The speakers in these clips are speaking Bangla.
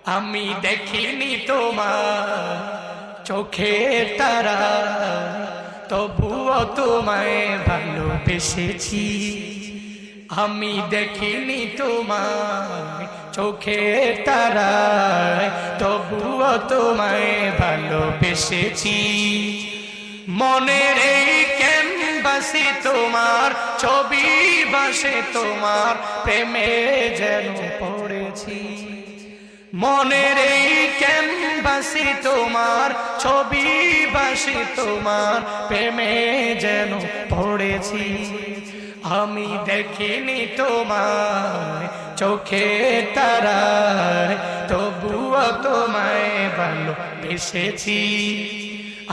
আমি দেখিনি তোমার চোখের তারা, তবুও তোমায় ভালোবেসেছি। আমি দেখিনি তোমার চোখের তারা, তবুও তোমায় ভালোবেসেছি। মনের এই ক্যানভাসে তোমার ছবি ভাসে, তোমার প্রেমে যেন পড়েছি। মনের এই ক্যানভাসে তোমার ছবি ভাসে, তোমার প্রেমে যেন পড়েছি। আমি দেখিনি তোমার চোখে তারায়, তবুও তোমায় ভালোবেসেছি।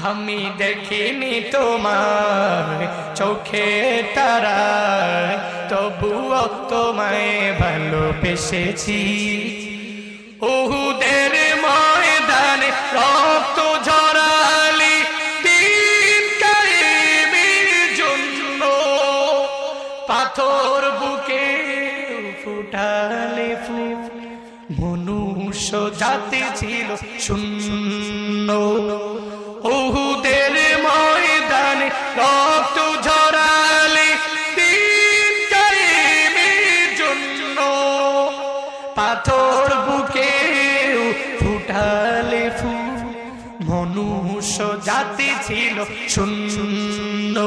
আমি দেখিনি তোমার চোখে তারায়, তবুও তোমায় ভালোবেসেছি। উহুদের ময়দানে রক্ত ঝরালি দ্বীন কায়েমের জন্য, পাথর বুকে ফুটালে ফুল, মনুষ্য জাতি ছিল শূন্য। উহুদের ময়দানে রক্ত ঝরালে দ্বীন কায়েমের জন্য, পাথর বুকে ফুটালে ফুল, মনুষ্য জাতি ছিল শূন্য।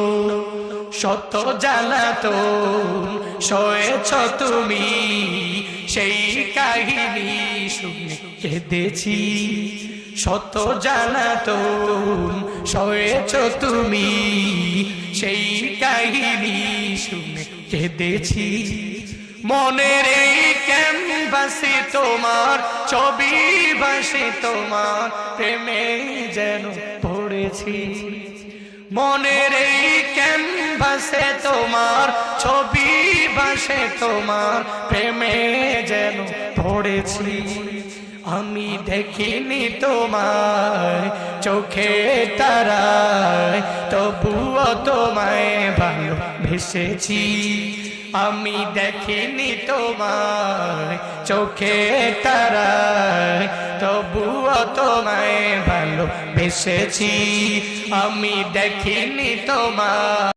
শত জ্বালাতন সয়েছ তুমি, সেই কাহিনী শুনে কেঁদেছি। শত জ্বালাতন সয়েছ তুমি, সেই কাহিনী শুনে কেঁদেছি। মনের এই ক্যানভাসে তোমার ছবি ভাসে, তোমার প্রেমে যেন পড়েছি। মনের এই ক্যানভাসে তোমার ছবি ভাসে, তোমার প্রেমে যেন পড়েছি। আমি দেখিনি তোমায় চোখে তারায়, তবুও তোমায় ভালোবেসেছি। আমি দেখিনি তোমায় চোখে তারায়, তবুও তোমায় ভালোবেসেছি। আমি দেখিনি তোমায়।